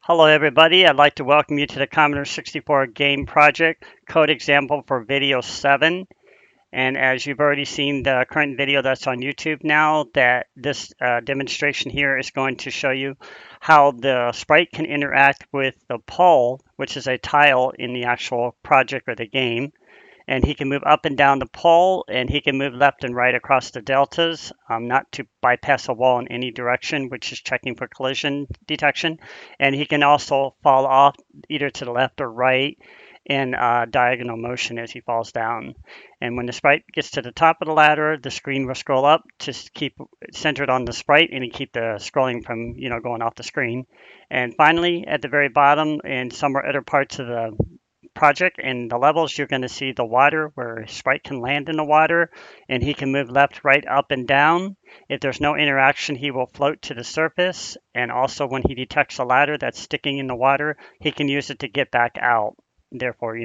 Hello everybody, I'd like to welcome you to the Commodore 64 game project code example for video 7. And as you've already seen the current video that's on YouTube now, that this demonstration here is going to show you how the sprite can interact with the pole, which is a tile in the actual project or the game. And he can move up and down the pole, and he can move left and right across the deltas, not to bypass a wall in any direction, which is checking for collision detection. And he can also fall off either to the left or right in diagonal motion as he falls down. And when the sprite gets to the top of the ladder, the screen will scroll up to keep centered on the sprite and keep the scrolling from going off the screen. And finally, at the very bottom and somewhere other parts of the project and the levels, you're going to see the water where Sprite can land in the water, and he can move left, right, up, and down. If there's no interaction, he will float to the surface, and also when he detects a ladder that's sticking in the water, he can use it to get back out. Therefore,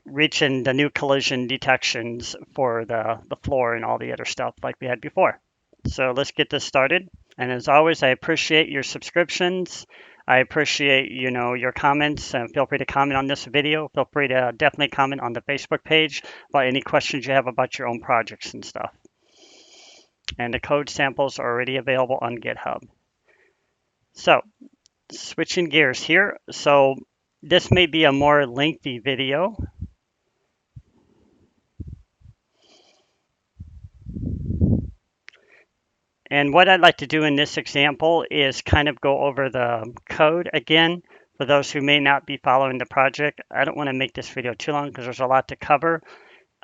reaching the new collision detections for the floor and all the other stuff like we had before. So let's get this started. And as always, I appreciate your subscriptions. I appreciate, your comments, and feel free to comment on this video. Feel free to definitely comment on the Facebook page about any questions you have about your own projects and stuff. And the code samples are already available on GitHub. So, switching gears here. So, this may be a more lengthy video. And what I'd like to do in this example is kind of go over the code again for those who may not be following the project. I don't want to make this video too long because there's a lot to cover.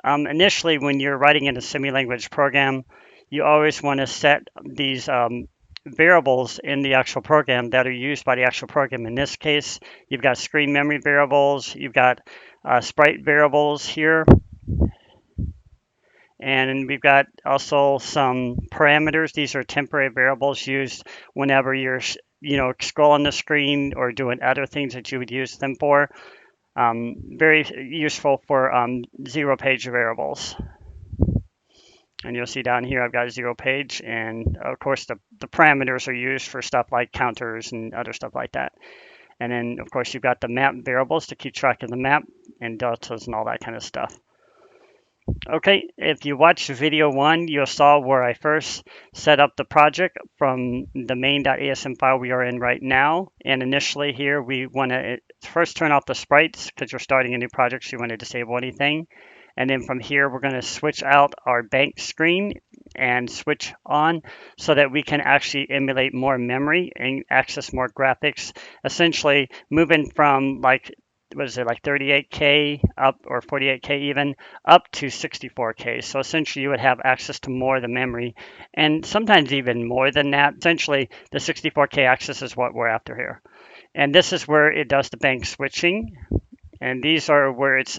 Initially, when you're writing in a semi-language program, you always want to set these variables in the actual program that are used by the actual program. In this case, you've got screen memory variables, you've got sprite variables here, and we've got also some parameters. These are temporary variables used whenever you're, scrolling the screen or doing other things that you would use them for. Very useful for zero page variables. And you'll see down here I've got a zero page, and of course the parameters are used for stuff like counters and other stuff like that. And then of course you've got the map variables to keep track of the map and deltas and all that kind of stuff. Okay, if you watched video 1, you saw where I first set up the project from the main.asm file we are in right now. And initially here, we want to first turn off the sprites because you're starting a new project, so you want to disable anything. And then from here, we're going to switch out our bank screen and switch on so that we can actually emulate more memory and access more graphics, essentially moving from like 38K up, or 48K even, up to 64K. So essentially you would have access to more of the memory, and sometimes even more than that. Essentially the 64K access is what we're after here. And this is where it does the bank switching. And these are where it's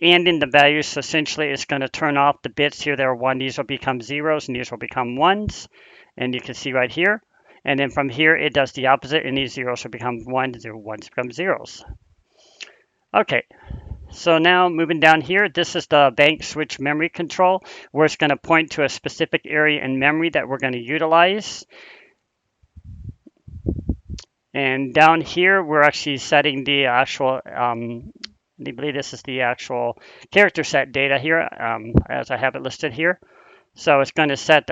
and in the values, so essentially it's going to turn off the bits here that are 1. These will become zeros and these will become 1s. And you can see right here. And then from here it does the opposite, and these zeros will become 1s, 1s become zeros. Okay, so now moving down here, this is the bank switch memory control, where it's going to point to a specific area in memory that we're going to utilize. And down here, we're actually setting the actual, I believe this is the actual character set data here, as I have it listed here. So it's going to set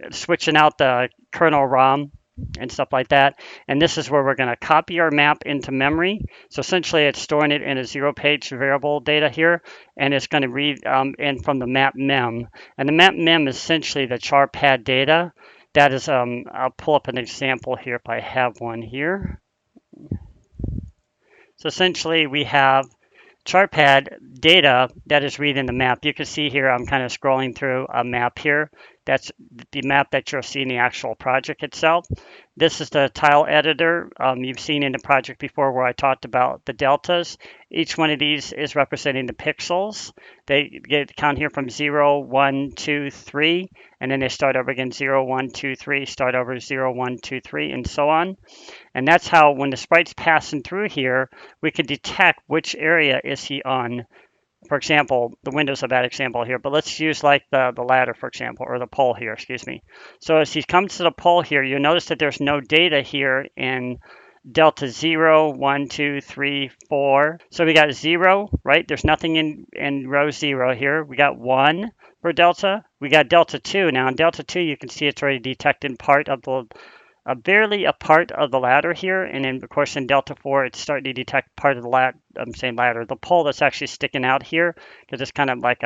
switching out the kernel ROM and stuff like that. And this is where we're going to copy our map into memory. So essentially it's storing it in a zero page variable data here, and it's going to read in from the map mem. And the map mem is essentially the CharPad data. That is, I'll pull up an example here if I have one here. So essentially we have CharPad data that is reading the map. You can see here I'm kind of scrolling through a map here. That's the map that you'll see in the actual project itself. This is the tile editor you've seen in the project before, where I talked about the deltas. Each one of these is representing the pixels. They get count here from 0, 1, 2, 3, and then they start over again 0, 1, 2, 3, start over 0, 1, 2, 3, and so on. And that's how when the sprite's passing through here, we can detect which area is he on. for example, the window's a bad example here, but let's use like the ladder, for example, or the pole here, excuse me. So as he comes to the pole here, you'll notice that there's no data here in delta 0, 1, 2, 3, 4. So we got 0, right? There's nothing in row 0 here. We got 1 for delta. We got delta 2. Now in delta 2, you can see it's already detected part of the barely a part of the ladder here, and then of course in delta 4 it's starting to detect part of the ladder, the pole that's actually sticking out here, because it's kind of like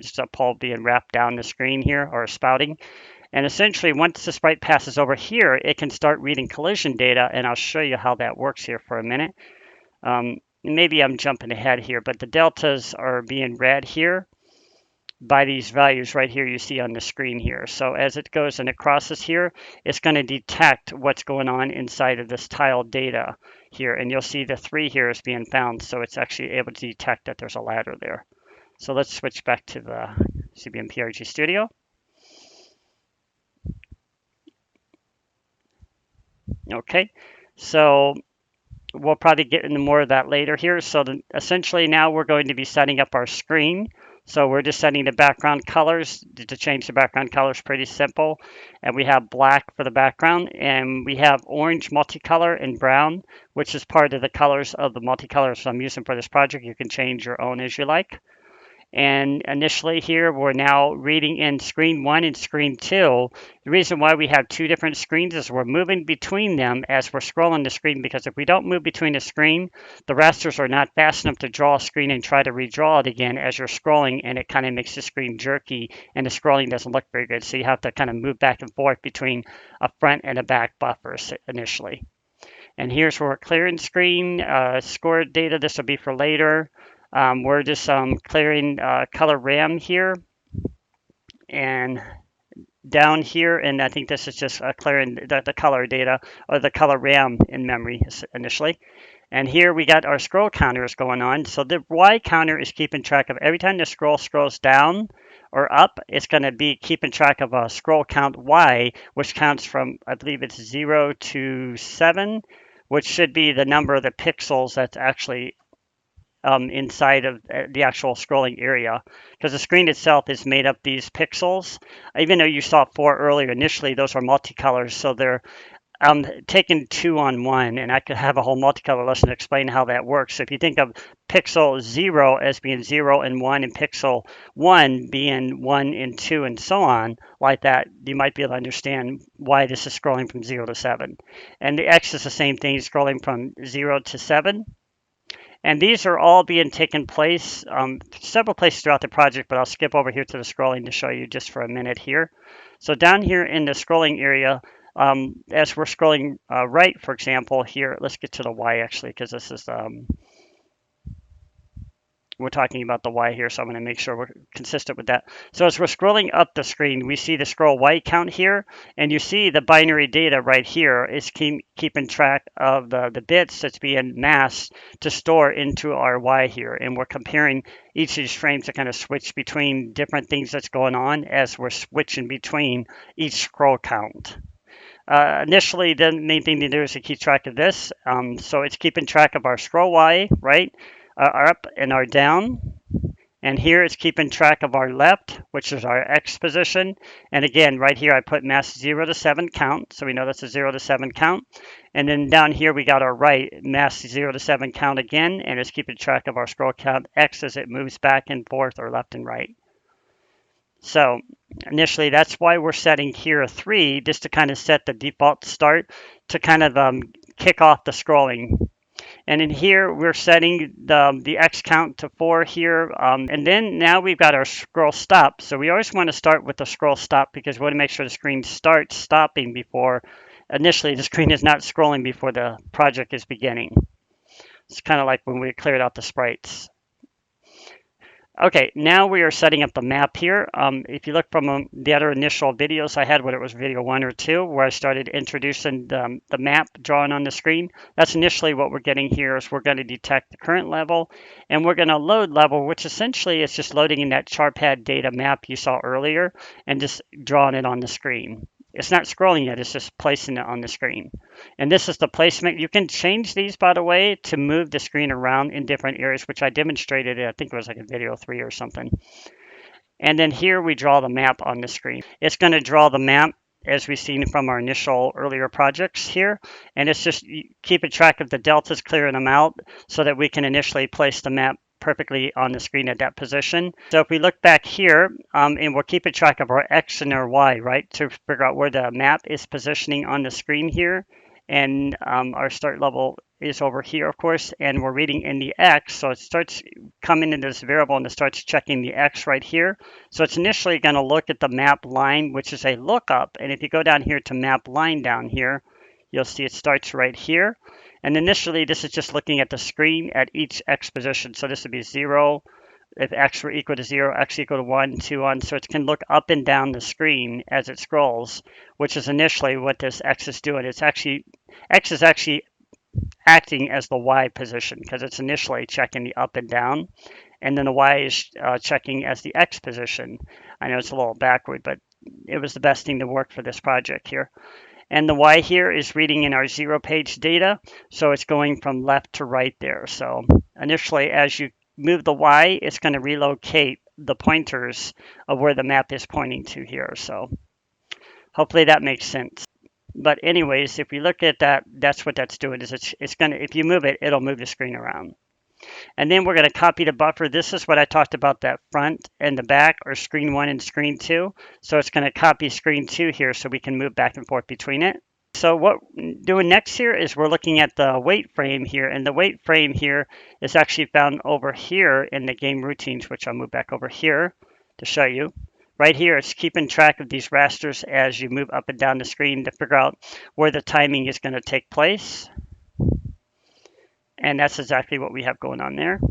just a pole being wrapped down the screen here, or spouting. And essentially once the sprite passes over here, it can start reading collision data, and I'll show you how that works here for a minute. Maybe I'm jumping ahead here, but the deltas are being read here by these values right here you see on the screen here. So as it goes and it crosses here, it's going to detect what's going on inside of this tile data here. And you'll see the 3 here is being found, so it's actually able to detect that there's a ladder there. So let's switch back to the CBM Prg Studio. Okay, so we'll probably get into more of that later here. So essentially now we're going to be setting up our screen. So we're just setting the background colors. To change the background colors, pretty simple. And we have black for the background, and we have orange multicolor and brown, which is part of the colors of the multicolors I'm using for this project. You can change your own as you like. And initially here, we're now reading in screen 1 and screen 2. The reason why we have 2 different screens is we're moving between them as we're scrolling the screen, because if we don't move between the screen, the rasters are not fast enough to draw a screen and try to redraw it again as you're scrolling, and it kind of makes the screen jerky, and the scrolling doesn't look very good. So you have to kind of move back and forth between a front and a back buffer initially. And here's where we're clearing screen. Score data, this will be for later. We're just clearing color RAM here and down here, and I think this is just clearing the color data, or the color RAM in memory initially. And here we got our scroll counters going on. So the Y counter is keeping track of every time the scroll scrolls down or up, it's going to be keeping track of a scroll count Y, which counts from, I believe it's 0 to 7, which should be the number of the pixels that's actually inside of the actual scrolling area, because the screen itself is made up these pixels. Even though you saw 4 earlier, initially those are multicolors, so they're taking 2 on 1, and I could have a whole multicolor lesson to explain how that works. So if you think of pixel 0 as being 0 and 1, and pixel 1 being 1 and 2, and so on, like that, you might be able to understand why this is scrolling from 0 to 7. And the X is the same thing, scrolling from 0 to 7. And these are all being taken place several places throughout the project, but I'll skip over here to the scrolling to show you just for a minute here. So down here in the scrolling area, as we're scrolling right, for example, here, let's get to the Y actually, because this is we're talking about the Y here, so I'm going to make sure we're consistent with that. So as we're scrolling up the screen, we see the scroll Y count here, and you see the binary data right here is keeping track of the bits that's being masked to store into our Y here. And we're comparing each of these frames to kind of switch between different things that's going on as we're switching between each scroll count. Initially, the main thing to do is to keep track of this. So it's keeping track of our scroll Y, right? Our up and our down. And here it's keeping track of our left, which is our X position. And again, right here, I put mask 0 to 7 count. So we know that's a 0 to 7 count. And then down here, we got our right, mask 0 to 7 count again. And it's keeping track of our scroll count X as it moves back and forth, or left and right. So initially, that's why we're setting here a 3, just to kind of set the default start to kind of kick off the scrolling. And in here, we're setting the X count to 4 here. And then now we've got our scroll stop. So we always want to start with the scroll stop, because we want to make sure the screen starts stopping before, initially the screen is not scrolling before the project is beginning. It's kind of like when we cleared out the sprites. Okay, now we are setting up the map here. If you look from the other initial videos I had, whether it was video 1 or 2, where I started introducing the map drawn on the screen, that's initially what we're getting here. Is we're going to detect the current level, and we're going to load level, which essentially is just loading in that CharPad data map you saw earlier and just drawing it on the screen. It's not scrolling yet, it's just placing it on the screen. And this is the placement. You can change these, by the way, to move the screen around in different areas, which I demonstrated. I think it was like a video 3 or something. And then here we draw the map on the screen. It's going to draw the map as we've seen from our initial earlier projects here. And it's just keeping track of the deltas, clearing them out so that we can initially place the map perfectly on the screen at that position. So if we look back here, and we're keeping track of our X and our Y, right, to figure out where the map is positioning on the screen here. And our start level is over here, of course, and we're reading in the X, so it starts coming into this variable and it starts checking the X right here. So it's initially going to look at the map line, which is a lookup, and if you go down here to map line down here, you'll see it starts right here. And initially, this is just looking at the screen at each X position, so this would be 0, if X were equal to 0, X equal to 1, 2, 1. So it can look up and down the screen as it scrolls, which is initially what this X is doing. X is actually acting as the Y position because it's initially checking the up and down, and then the Y is checking as the X position. I know it's a little backward, but it was the best thing to work for this project here. And the Y here is reading in our 0-page data, so it's going from left to right there. So initially, as you move the Y, it's going to relocate the pointers of where the map is pointing to here. So hopefully that makes sense. But anyways, if we look at that, that's what that's doing. Is it's going to, if you move it, it'll move the screen around. And then we're going to copy the buffer. This is what I talked about, that front and the back, or screen 1 and screen 2. So it's going to copy screen 2 here so we can move back and forth between it. So what we're doing next here is we're looking at the wait frame here. And the wait frame here is actually found over here in the game routines, which I'll move back over here to show you. Right here, it's keeping track of these rasters as you move up and down the screen to figure out where the timing is going to take place. And that's exactly what we have going on there.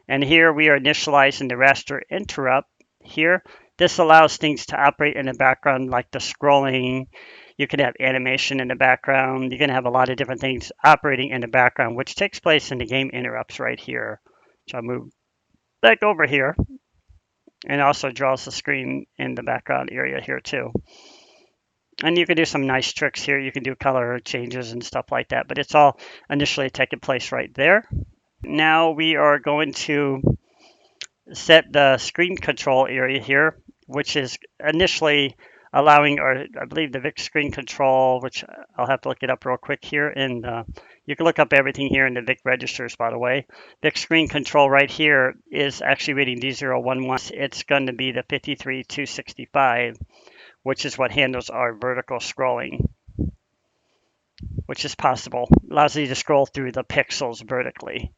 And here we are initializing the raster interrupt here. This allows things to operate in the background, like the scrolling. You can have animation in the background. You can have a lot of different things operating in the background, which takes place in the game interrupts right here. So I'll move back over here. And also draws the screen in the background area here too. And you can do some nice tricks here. You can do color changes and stuff like that, but it's all initially taking place right there. Now we are going to set the screen control area here, which is initially allowing, or I believe the VIC screen control, which I'll have to look it up real quick here. And you can look up everything here in the VIC registers, by the way. VIC screen control right here is actually reading D011. It's going to be the 53265, which is what handles our vertical scrolling, which is possible. Allows you to scroll through the pixels vertically.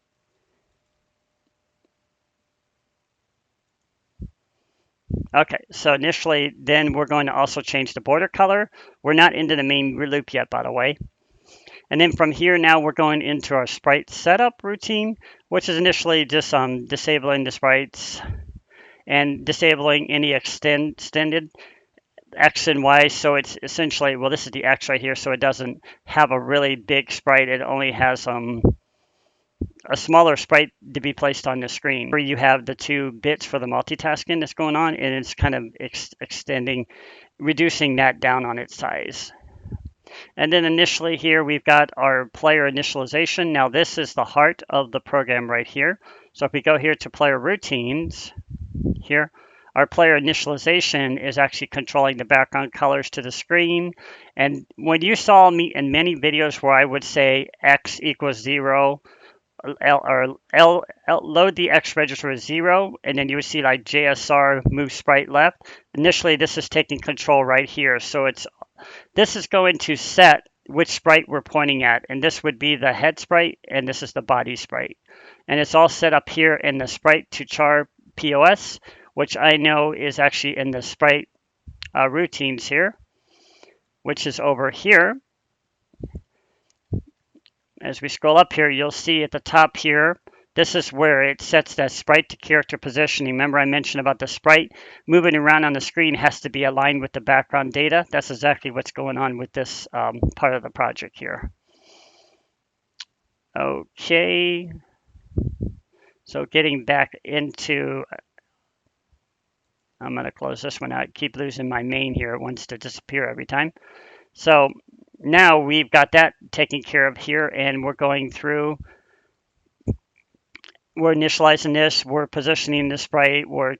Okay, so initially, then we're going to also change the border color. We're not into the main loop yet, by the way. And then from here, now we're going into our sprite setup routine, which is initially just disabling the sprites and disabling any extended X and Y. So it's essentially, well, this is the X right here, so it doesn't have a really big sprite. It only has a smaller sprite to be placed on the screen. Where you have the 2 bits for the multitasking that's going on, and it's kind of extending, reducing that down on its size. And then initially here, we've got our player initialization. Now this is the heart of the program right here. So if we go here to player routines here, our player initialization is actually controlling the background colors to the screen. And when you saw me in many videos where I would say X equals 0, load the X register as 0, and then you would see like JSR move sprite left. Initially, this is taking control right here. So this is going to set which sprite we're pointing at, and this would be the head sprite, and this is the body sprite. And it's all set up here in the sprite to char POS, which I know is actually in the sprite routines here, which is over here. As we scroll up here, you'll see at the top here, this is where it sets that sprite to character positioning. Remember I mentioned about the sprite moving around on the screen has to be aligned with the background data. That's exactly what's going on with this part of the project here. Okay, so getting back into I'm going to close this one out. I keep losing my main here. It wants to disappear every time. So now we've got that taken care of here, and we're going through. We're initializing this. We're positioning the sprite. We're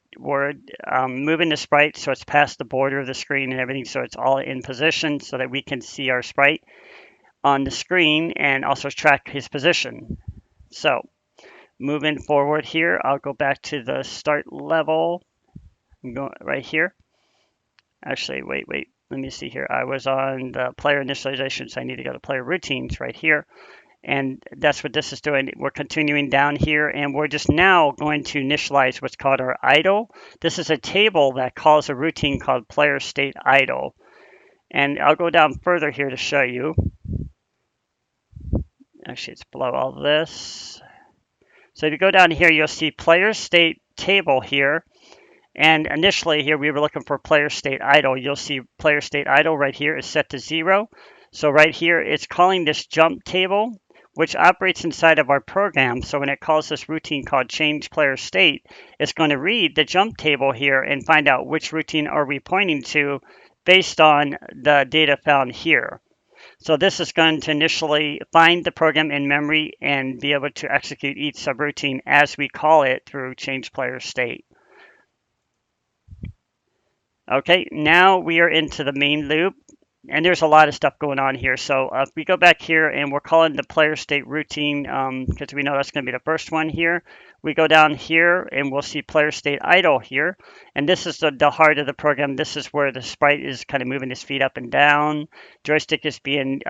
moving the sprite so it's past the border of the screen and everything, so it's all in position so that we can see our sprite on the screen and also track his position. So moving forward here, I'll go back to the start level. I'm going right here. Actually, wait. Let me see here. I was on the player initialization, so I need to go to player routines right here. And that's what this is doing. We're continuing down here, and we're just now going to initialize what's called our idle. This is a table that calls a routine called player state idle. And I'll go down further here to show you. Actually, it's below all this. So if you go down here, you'll see player state table here. And initially here, we were looking for player state idle. You'll see player state idle right here is set to 0. So right here, it's calling this jump table, which operates inside of our program. So when it calls this routine called change player state, it's going to read the jump table here and find out which routine are we pointing to based on the data found here. So this is going to initially find the program in memory and be able to execute each subroutine as we call it through change player state. Okay, now we are into the main loop, and there's a lot of stuff going on here. So if we go back here and we're calling the player state routine because we know that's going to be the first one here. We go down here and we'll see player state idle here. And this is the heart of the program. This is where the sprite is kind of moving his feet up and down. Joystick is being,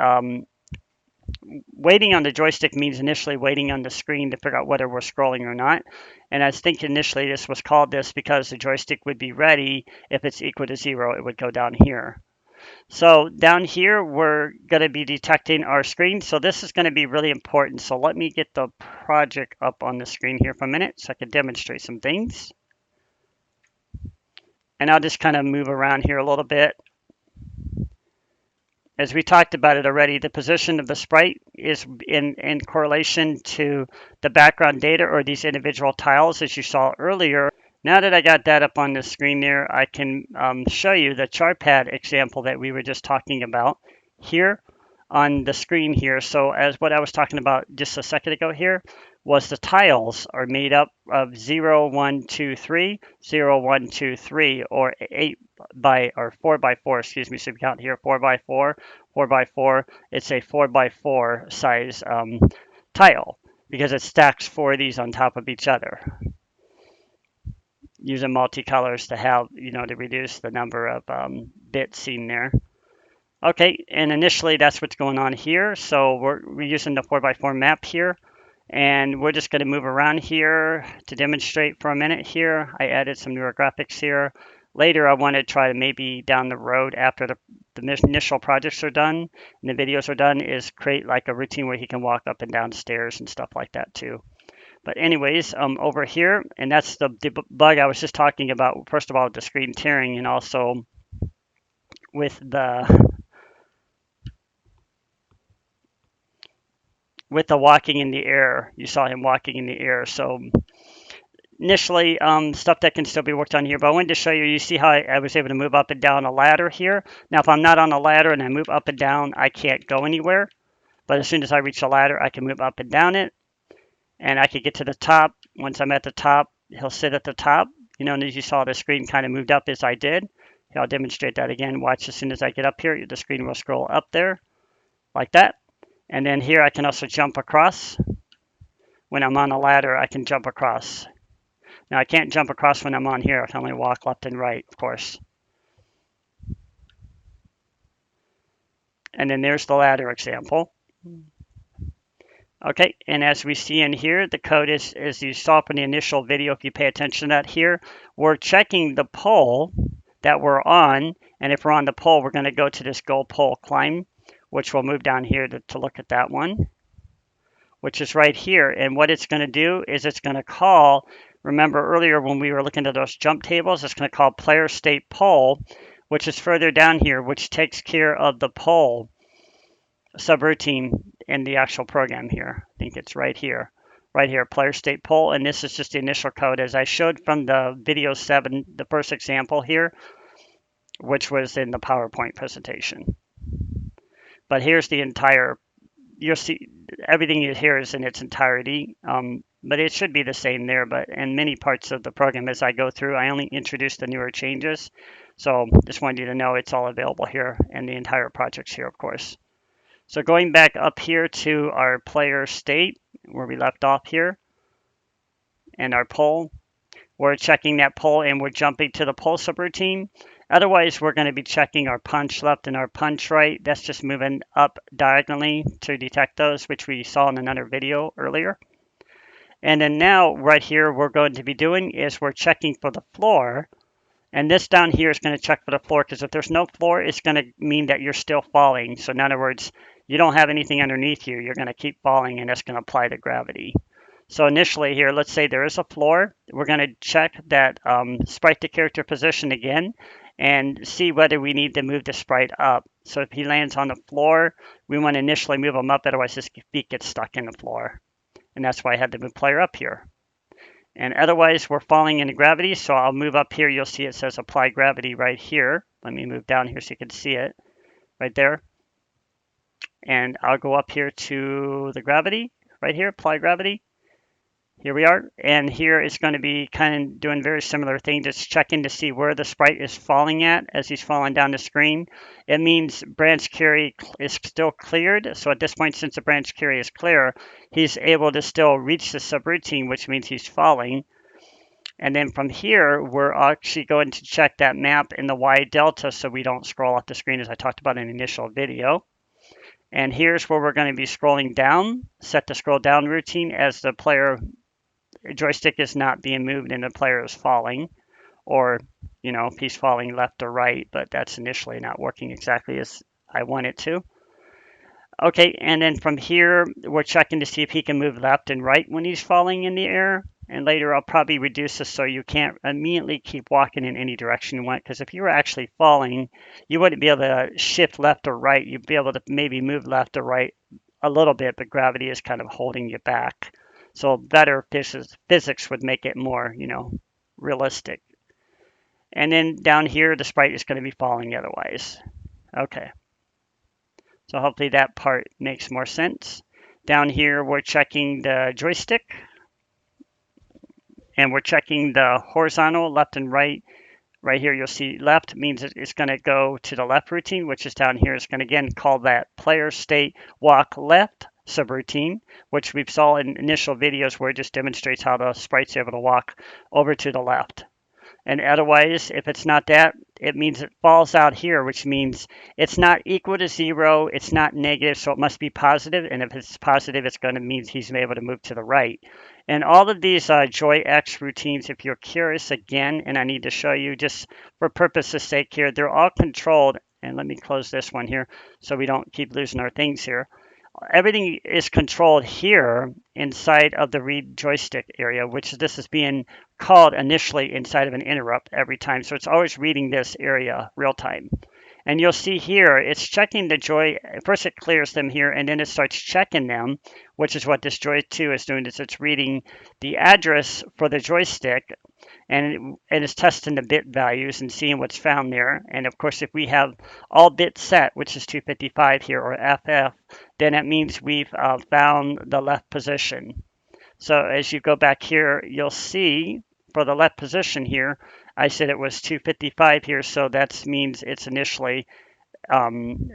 waiting on the joystick means initially waiting on the screen to figure out whether we're scrolling or not. And I think initially this was called this because the joystick would be ready. If it's equal to 0, it would go down here. So down here, we're going to be detecting our screen. So this is going to be really important. So let me get the project up on the screen here for a minute so I can demonstrate some things. And I'll just kind of move around here a little bit. As we talked about it already, the position of the sprite is in correlation to the background data or these individual tiles as you saw earlier. Now that I got that up on the screen there, I can show you the CharPad example that we were just talking about here on the screen here. So as what I was talking about just a second ago here was the tiles are made up of 0, 1, 2, 3, 0, 1, 2, 3, or 4 by 4, excuse me. So we count here 4 by 4, 4 by 4. It's a 4 by 4 size tile because it stacks 4 of these on top of each other. Using multicolors to have, to reduce the number of bits seen there. Okay, and initially that's what's going on here. So we're using the 4x4 map here, and we're just going to move around here to demonstrate for a minute here. I added some newer graphics here. Later, I want to try to maybe down the road after the initial projects are done and the videos are done is create like a routine where he can walk up and down stairs and stuff like that too. But anyways, over here, and that's the bug I was just talking about, first of all, the screen tearing and also with the walking in the air. You saw him walking in the air. So initially, stuff that can still be worked on here. But I wanted to show you, you see how I was able to move up and down a ladder here. Now, if I'm not on a ladder and I move up and down, I can't go anywhere. But as soon as I reach the ladder, I can move up and down it. And I could get to the top. Once I'm at the top, he'll sit at the top. And as you saw, the screen kind of moved up as I did. I'll demonstrate that again. Watch, as soon as I get up here, the screen will scroll up there like that. And then here I can also jump across. When I'm on a ladder, I can jump across. Now I can't jump across when I'm on here. I can only walk left and right, of course. And then there's the ladder example. Okay, and as we see in here, the code is, as you saw from the initial video, if you pay attention to that here, we're checking the pole that we're on. And if we're on the pole, we're going to go to this goal pole climb, which we'll move down here to look at that one, which is right here. And what it's going to do is it's going to call, remember earlier when we were looking at those jump tables, it's going to call player state pole, which is further down here, which takes care of the pole subroutine in the actual program here. I think it's right here, right here, player state pull, and this is just the initial code as I showed from the video 7, the first example here, which was in the PowerPoint presentation. But here's the entire, you'll see everything here is in its entirety, but it should be the same there. But in many parts of the program as I go through, I only introduce the newer changes. So just wanted you to know it's all available here, and the entire project's here, of course. So going back up here to our player state, where we left off here, and our pull, we're checking that pull and we're jumping to the pull subroutine. Otherwise, we're going to be checking our punch left and our punch right. That's just moving up diagonally to detect those, which we saw in another video earlier. And then now right here, we're going to be doing is we're checking for the floor. And this down here is going to check for the floor, because if there's no floor, it's going to mean that you're still falling. So in other words, you don't have anything underneath you. You're going to keep falling, and that's going to apply the gravity. So initially here, let's say there is a floor. We're going to check that sprite to character position again and see whether we need to move the sprite up. So if he lands on the floor, we want to initially move him up, otherwise his feet get stuck in the floor. And that's why I had to move player up here. And otherwise, we're falling into gravity, so I'll move up here. You'll see it says apply gravity right here. Let me move down here so you can see it right there. And I'll go up here to the gravity right here, apply gravity. Here we are, and here it's going to be kind of doing very similar thing, just checking to see where the sprite is falling at as he's falling down the screen. It means branch carry is still cleared, so at this point, since the branch carry is clear, he's able to still reach the subroutine, which means he's falling. And then from here, we're actually going to check that map in the Y delta so we don't scroll off the screen, as I talked about in the initial video. And here's where we're going to be scrolling down, set the scroll down routine as the player joystick is not being moved and the player is falling, or if he's falling left or right, but that's initially not working exactly as I want it to. Okay, and then from here we're checking to see if he can move left and right when he's falling in the air, and later I'll probably reduce this so you can't immediately keep walking in any direction you want, because if you were actually falling, you wouldn't be able to shift left or right. You'd be able to maybe move left or right a little bit, but gravity is kind of holding you back. So better physics would make it more, realistic. And then down here, the sprite is going to be falling otherwise. Okay. So hopefully that part makes more sense. Down here, we're checking the joystick. And we're checking the horizontal, left and right. Right here, you'll see left means it's going to go to the left routine, which is down here. It's going to, again, call that player state walk left subroutine, which we saw in initial videos where it just demonstrates how the sprite's able to walk over to the left. And otherwise, if it's not that, it means it falls out here, which means it's not equal to 0, it's not negative, so it must be positive. And if it's positive, it's going to mean he's able to move to the right. And all of these JoyX routines, if you're curious again, and I need to show you just for purpose's sake here, they're all controlled. And let me close this one here so we don't keep losing our things here. Everything is controlled here inside of the read joystick area, which this is being called initially inside of an interrupt every time. So it's always reading this area real time. And you'll see here, it's checking the joy. First it clears them here, and then it starts checking them, which is what this joy 2 is doing, is it's reading the address for the joystick, and it's testing the bit values and seeing what's found there. And of course, if we have all bits set, which is 255 here, or FF, then that means we've found the left position. So as you go back here, you'll see for the left position here, I said it was 255 here, so that means it's initially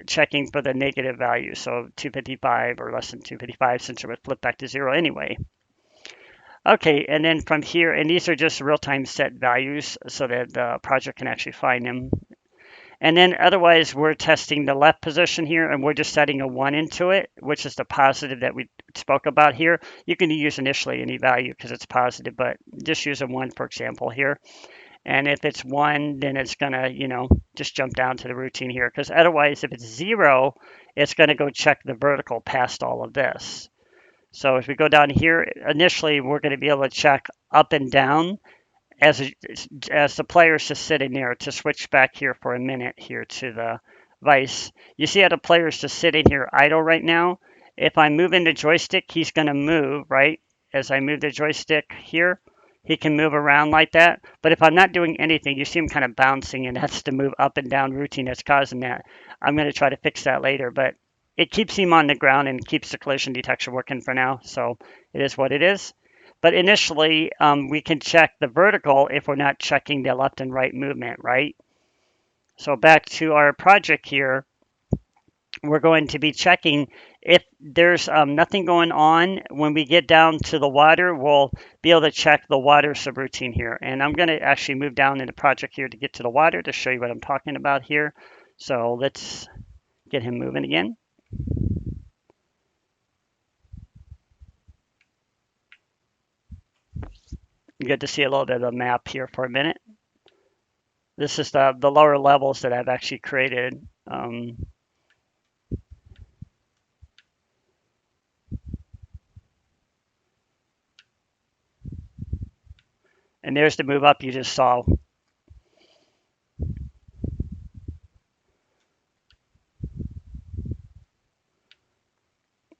checking for the negative value. So 255 or less than 255, since it would flip back to 0 anyway. Okay, and then from here, and these are just real-time set values so that the project can actually find them. And then otherwise, we're testing the left position here, and we're just setting a 1 into it, which is the positive that we spoke about here. You can use initially any value because it's positive, but just use a 1, for example, here. And if it's 1, then it's going to, just jump down to the routine here, because otherwise, if it's 0, it's going to go check the vertical past all of this. So if we go down here, initially, we're going to be able to check up and down as the player's just sitting there. To switch back here for a minute here to the vice. You see how the player's just sitting here idle right now? If I'm moving the joystick, he's going to move, right? as I move the joystick here, he can move around like that. But if I'm not doing anything, you see him kind of bouncing, and that's the move up and down routine that's causing that. I'm going to try to fix that later, but it keeps him on the ground and keeps the collision detection working for now. So it is what it is. But initially, we can check the vertical if we're not checking the left and right movement, right? So back to our project here, we're going to be checking if there's nothing going on. When we get down to the water, we'll be able to check the water subroutine here. And I'm going to actually move down in the project here to get to the water to show you what I'm talking about here. So let's get him moving again. Good to see a little bit of the map here for a minute. This is the lower levels that I've actually created. And there's the move up you just saw.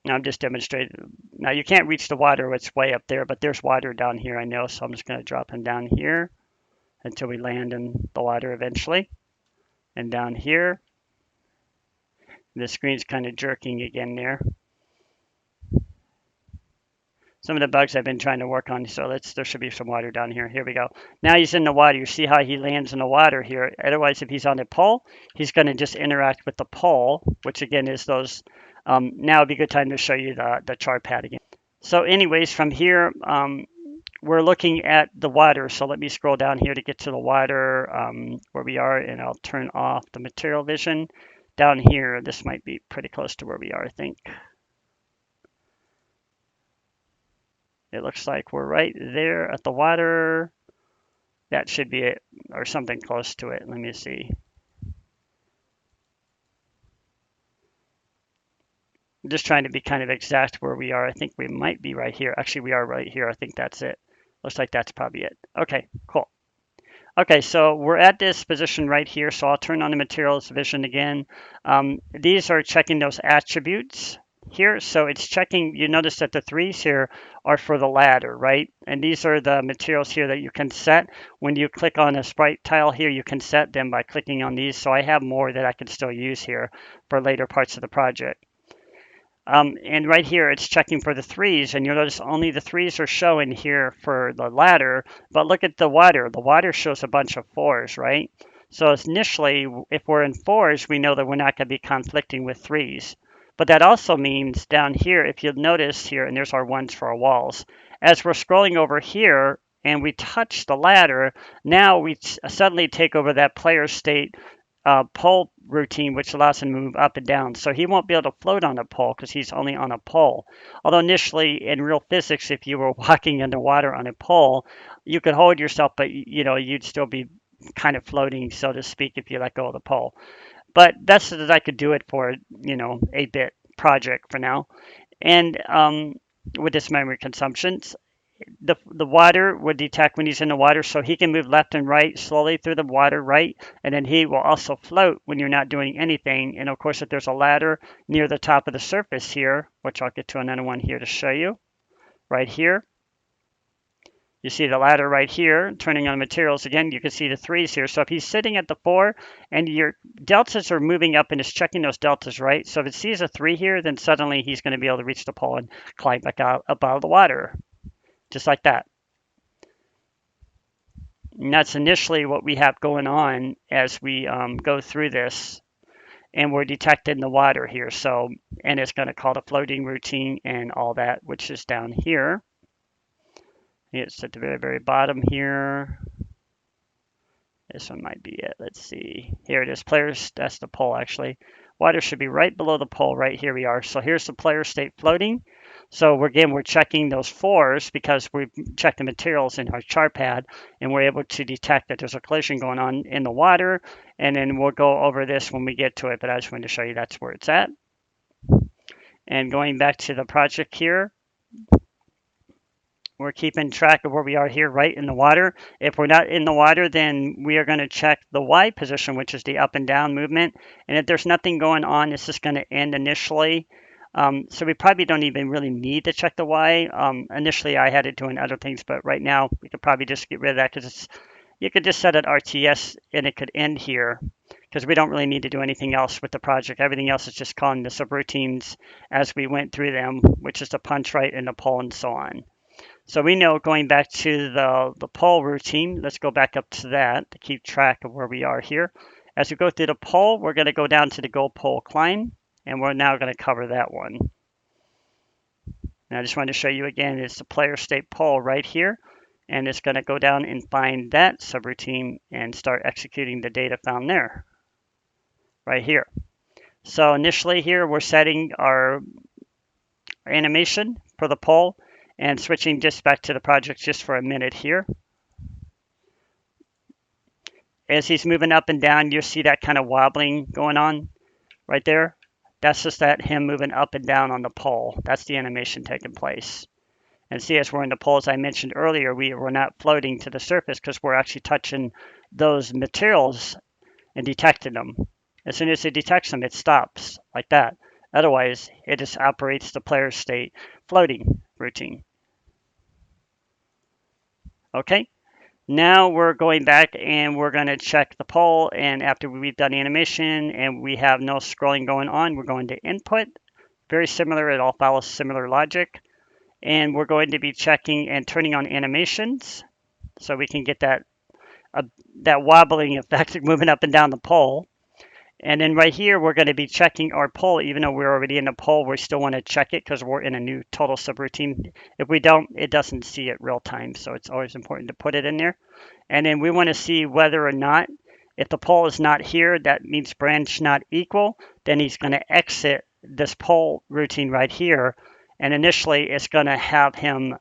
Now I'm just demonstrating. Now you can't reach the water, it's way up there, but there's water down here, I know, so I'm just going to drop him down here until we land in the water eventually. And down here, the screen's kind of jerking again there. Some of the bugs I've been trying to work on, so there should be some water down here. Here we go. Now he's in the water. You see how he lands in the water here. Otherwise, if he's on a pole, he's going to just interact with the pole, which again is those. Now would be a good time to show you the CharPad again. So anyways, from here, we're looking at the water. So let me scroll down here to get to the water where we are, and I'll turn off the material vision. Down here, this might be pretty close to where we are, I think. It looks like we're right there at the water. That should be it, or something close to it. Let me see. I'm just trying to be kind of exact where we are. I think we might be right here. Actually, we are right here. I think that's it. Looks like that's probably it. Okay, cool. Okay, so we're at this position right here. So I'll turn on the materials vision again. These are checking those attributes here. So it's checking, you notice that the threes here are for the ladder, right? And these are the materials here that you can set. When you click on a sprite tile here, you can set them by clicking on these. So I have more that I can still use here for later parts of the project. And right here, it's checking for the threes, and you'll notice only the threes are showing here for the ladder, but look at the water. The water shows a bunch of fours, right? So initially, if we're in fours, we know that we're not going to be conflicting with threes. But that also means down here, if you'll notice here, and there's our ones for our walls, as we're scrolling over here and we touch the ladder, now we suddenly take over that player state pole routine, which allows him to move up and down. So he won't be able to float on a pole because he's only on a pole. Although initially in real physics, if you were walking underwater on a pole, you could hold yourself, but you'd still be kind of floating, so to speak, if you let go of the pole. But that's so that I could do it for 8-bit project for now. And with this memory consumptions, the water would detect when he's in the water, so he can move left and right slowly through the water, right? And then he will also float when you're not doing anything. And of course, if there's a ladder near the top of the surface here, which I'll get to another one here to show you, right here. You see the ladder right here, turning on materials again, you can see the threes here. So if he's sitting at the 4 and your deltas are moving up and it's checking those deltas, right? So if it sees a 3 here, then suddenly he's going to be able to reach the pole and climb back out above the water. Just like that. And that's initially what we have going on as we go through this, and we're detecting the water here. So, and it's going to call the floating routine and all that, which is down here. It's at the very, very bottom here. This one might be it. Let's see. Here it is. Players, that's the pole actually. Water should be right below the pole. Right here we are. So here's the player state floating. So we're checking those 4s because we've checked the materials in our CharPad, and we're able to detect that there's a collision going on in the water. And then we'll go over this when we get to it, but I just wanted to show you that's where it's at. And going back to the project here, we're keeping track of where we are here, right in the water. If we're not in the water, then we are going to check the Y position, which is the up and down movement. And if there's nothing going on, this is going to end initially. So we probably don't even really need to check the Y. Initially, I had it doing other things, but right now we could probably just get rid of that because you could just set it RTS and it could end here because we don't really need to do anything else with the project. Everything else is just calling the subroutines as we went through them, which is the punch, right, and the pull, and so on. So we know going back to the pull routine, let's go back up to that to keep track of where we are here. As we go through the pull, we're going to go down to the go pull climb, and we're now going to cover that one. And I just wanted to show you again, it's the player state pull right here, and it's going to go down and find that subroutine and start executing the data found there, right here. So initially here, we're setting our animation for the pull and switching just back to the project just for a minute here. As he's moving up and down, you'll see that kind of wobbling going on right there. That's just that him moving up and down on the pole. That's the animation taking place. And see, as we're in the pole, as I mentioned earlier, we're not floating to the surface because we're actually touching those materials and detecting them. As soon as it detects them, it stops like that. Otherwise, it just operates the player state floating routine. Okay, now we're going back and we're going to check the poll. And after we've done animation and we have no scrolling going on, we're going to input. Very similar, it all follows similar logic. And we're going to be checking and turning on animations so we can get that wobbling effect moving up and down the pole. And then right here, we're going to be checking our poll. Even though we're already in the poll, we still want to check it because we're in a new total subroutine. If we don't, it doesn't see it real time. So it's always important to put it in there. And then we want to see whether or not, if the poll is not here, that means branch not equal, then he's going to exit this poll routine right here. And initially, it's going to have him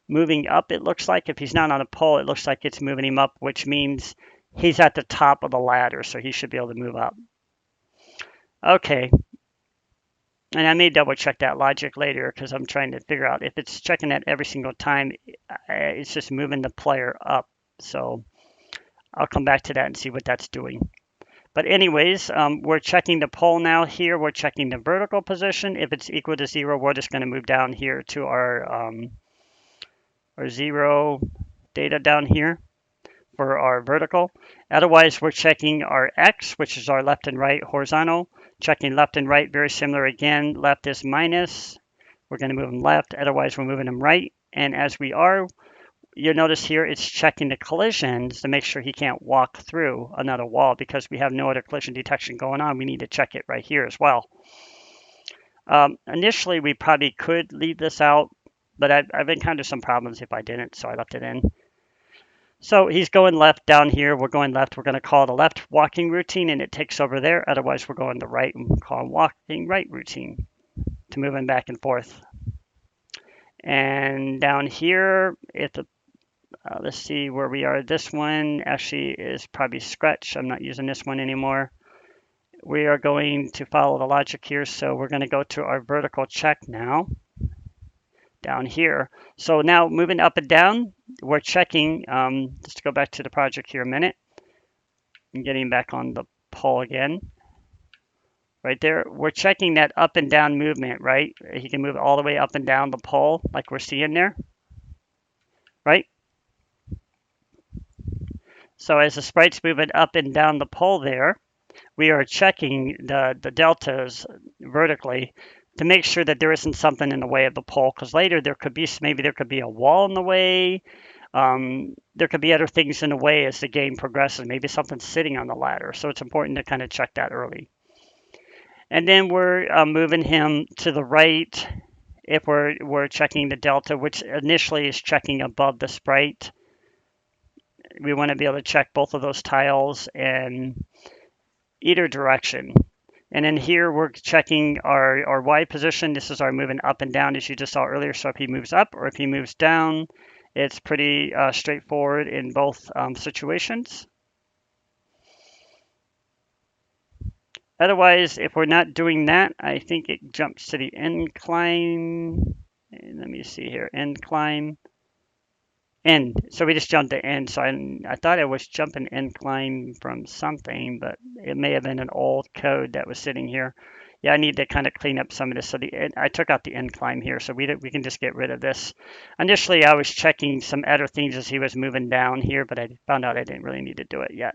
moving up, it looks like. If he's not on a poll, it looks like it's moving him up, which means he's at the top of the ladder, so he should be able to move up. Okay. And I may double check that logic later because I'm trying to figure out if it's checking that every single time, it's just moving the player up. So I'll come back to that and see what that's doing. But anyways, we're checking the pole now here. We're checking the vertical position. If it's equal to 0, we're just going to move down here to our 0 data down here for our vertical. Otherwise, we're checking our X, which is our left and right horizontal. Checking left and right, very similar again. Left is minus. We're going to move them left. Otherwise, we're moving them right. And as we are, you'll notice here it's checking the collisions to make sure he can't walk through another wall because we have no other collision detection going on. We need to check it right here as well. Initially, we probably could leave this out, but I've encountered some problems if I didn't, so I left it in. So he's going left down here. We're going left. We're going to call the left walking routine, and it takes over there. Otherwise, we're going the right and call walking right routine to move him back and forth. And down here, let's see where we are. This one actually is probably Scratch. I'm not using this one anymore. We are going to follow the logic here. So we're going to go to our vertical check now down here. So now moving up and down, we're checking, just to go back to the project here a minute. I'm getting back on the pole again. Right there, we're checking that up and down movement, right? He can move all the way up and down the pole like we're seeing there, right? So as the sprite's moving up and down the pole there, we are checking the deltas vertically to make sure that there isn't something in the way of the pole, because later maybe there could be a wall in the way. There could be other things in the way as the game progresses. Maybe something's sitting on the ladder. So it's important to kind of check that early. And then we're moving him to the right if we're checking the delta, which initially is checking above the sprite. We want to be able to check both of those tiles in either direction. And then here we're checking our Y position. This is our moving up and down as you just saw earlier. So if he moves up or if he moves down, it's pretty straightforward in both situations. Otherwise, if we're not doing that, I think it jumps to the incline. Let me see here, incline. End. So we just jumped to end. So I thought I was jumping incline from something, but it may have been an old code that was sitting here. Yeah, I need to kind of clean up some of this. So I took out the incline here, so we can just get rid of this. Initially, I was checking some other things as he was moving down here, but I found out I didn't really need to do it yet.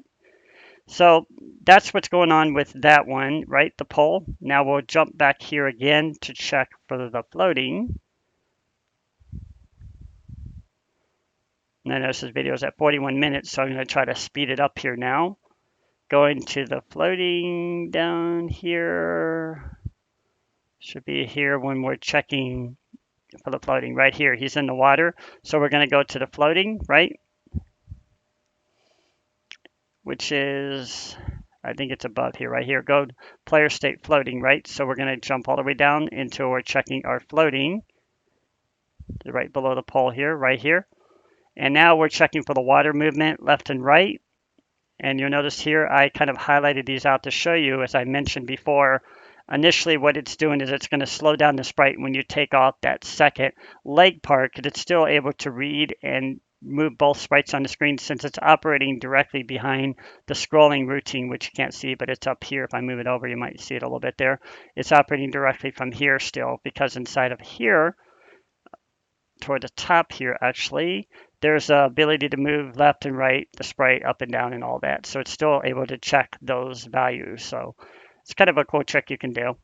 So that's what's going on with that one, right? The pole. Now we'll jump back here again to check for the floating. And I notice this video is at 41 minutes, so I'm going to try to speed it up here now. Going to the floating down here. Should be here when we're checking for the floating. Right here, he's in the water. So we're going to go to the floating, right? Which is, I think it's above here, right here. Go player state floating, right? So we're going to jump all the way down until we're checking our floating. Right below the pole here, right here. And now we're checking for the water movement left and right. And you'll notice here I kind of highlighted these out to show you, as I mentioned before, initially what it's doing is it's going to slow down the sprite when you take off that second leg part, because it's still able to read and move both sprites on the screen since it's operating directly behind the scrolling routine, which you can't see, but it's up here. If I move it over, you might see it a little bit there. It's operating directly from here still, because inside of here, toward the top here actually, there's the ability to move left and right, the sprite up and down and all that. So it's still able to check those values. So it's kind of a cool trick you can do.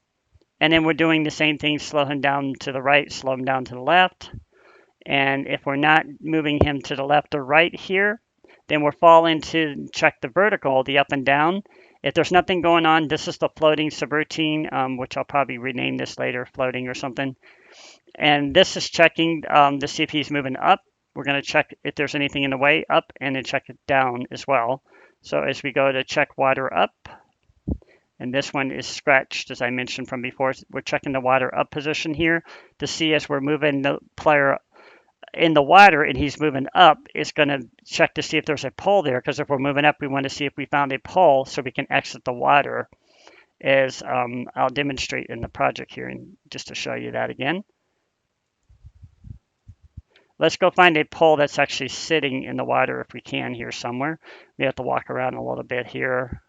And then we're doing the same thing, slow him down to the right, slow him down to the left. And if we're not moving him to the left or right here, then we're falling to check the vertical, the up and down. If there's nothing going on, this is the floating subroutine, which I'll probably rename this later, floating or something. And this is checking to see if he's moving up. We're going to check if there's anything in the way up, and then check it down as well. So as we go to check water up, and this one is scratched, as I mentioned from before, we're checking the water up position here to see as we're moving the player in the water and he's moving up, it's going to check to see if there's a pole there, because if we're moving up, we want to see if we found a pole so we can exit the water, as I'll demonstrate in the project here, and just to show you that again. Let's go find a pole that's actually sitting in the water if we can here somewhere. We have to walk around a little bit here.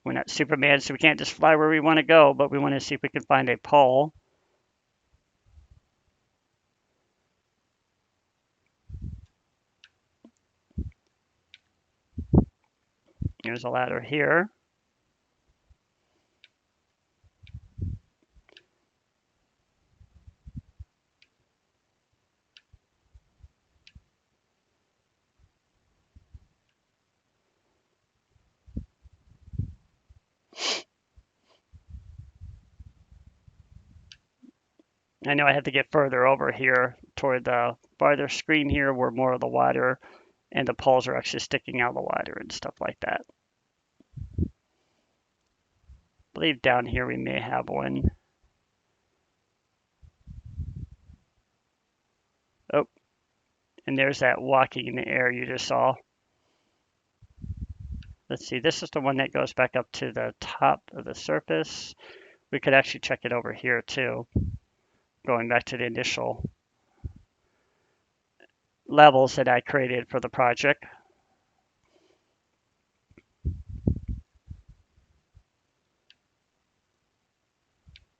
We're not Superman, so we can't just fly where we want to go, but we want to see if we can find a pole. There's a ladder here. I know I have to get further over here toward the farther screen here where more of the water and the poles are actually sticking out of the water and stuff like that. I believe down here we may have one. Oh, and there's that walking in the air you just saw. Let's see, this is the one that goes back up to the top of the surface. We could actually check it over here too, going back to the initial levels that I created for the project.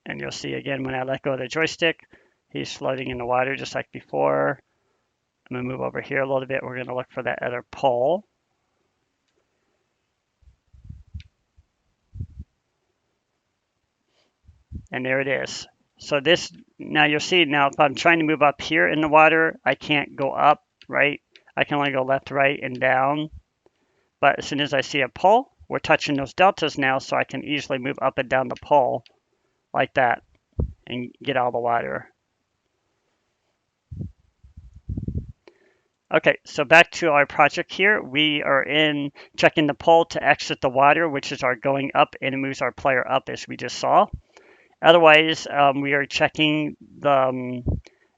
And you'll see again when I let go of the joystick, he's floating in the water just like before. I'm going to move over here a little bit. We're going to look for that other pole. And there it is. So this, now you'll see now if I'm trying to move up here in the water, I can't go up, right? I can only go left, right, and down. But as soon as I see a pole, we're touching those deltas now, so I can easily move up and down the pole like that and get out of the water. Okay, so back to our project here. We are in checking the pole to exit the water, which is our going up, and it moves our player up as we just saw. Otherwise, we are checking the,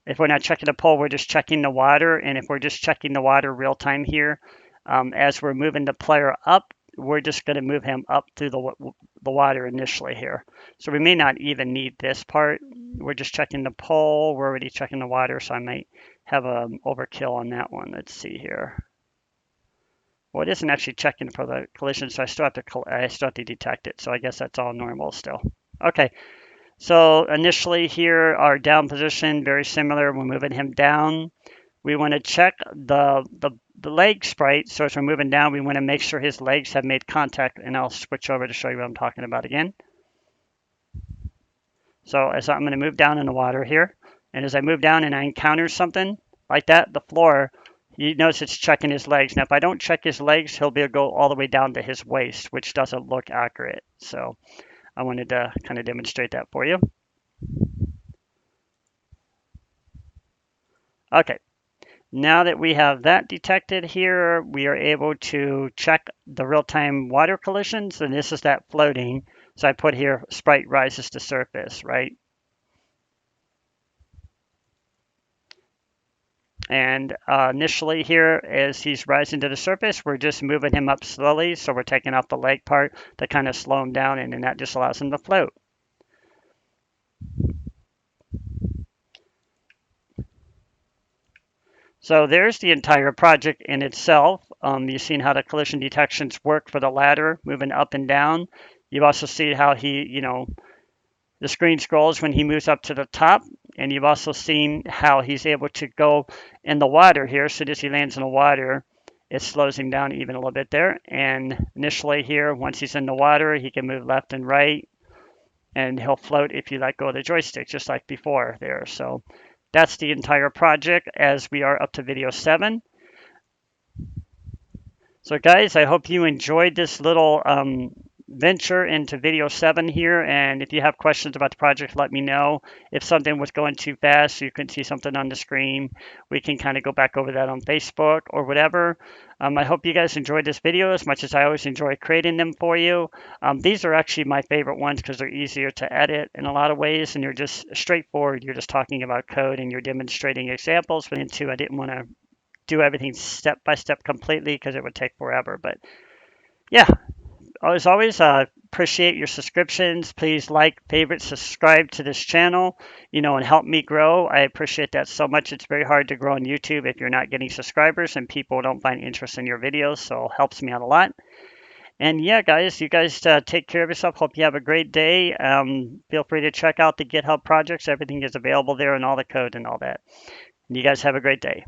if we're not checking the pole, we're just checking the water. And if we're just checking the water real time here, as we're moving the player up, we're just going to move him up through the water initially here. So we may not even need this part. We're just checking the pole. We're already checking the water, so I might have an overkill on that one. Let's see here. Well, it isn't actually checking for the collision, so I still have to detect it. So I guess that's all normal still. Okay, so initially here, our down position, very similar. We're moving him down. We want to check the leg sprite. So as we're moving down, we want to make sure his legs have made contact, and I'll switch over to show you what I'm talking about again. So as I'm going to move down in the water here, and as I move down and I encounter something like that, the floor, you notice it's checking his legs. Now, if I don't check his legs, he'll be able to go all the way down to his waist, which doesn't look accurate. So I wanted to kind of demonstrate that for you. Okay, now that we have that detected here, we are able to check the real-time water collisions, and this is that floating. So I put here sprite rises to surface, right? And initially here, as he's rising to the surface, we're just moving him up slowly. So we're taking off the leg part to kind of slow him down, and then that just allows him to float. So there's the entire project in itself. You've seen how the collision detections work for the ladder, moving up and down. You also see how the screen scrolls when he moves up to the top. And you've also seen how he's able to go in the water here. So as he lands in the water, it slows him down even a little bit there. And initially here, once he's in the water, he can move left and right, and he'll float if you let go of the joystick, just like before there. So that's the entire project as we are up to video 7. So guys, I hope you enjoyed this little venture into video 7 here. And if you have questions about the project, let me know. If something was going too fast, you couldn't see something on the screen, we can kind of go back over that on Facebook or whatever. I hope you guys enjoyed this video as much as I always enjoy creating them for you. These are actually my favorite ones because they're easier to edit in a lot of ways, and you're just straightforward. You're just talking about code and you're demonstrating examples. But into I didn't want to do everything step by step completely because it would take forever. But yeah, as always, appreciate your subscriptions. Please like, favorite, subscribe to this channel, and help me grow. I appreciate that so much. It's very hard to grow on YouTube if you're not getting subscribers and people don't find interest in your videos. So it helps me out a lot. And yeah, guys, you guys take care of yourself. Hope you have a great day. Feel free to check out the GitHub projects. Everything is available there and all the code and all that. And you guys have a great day.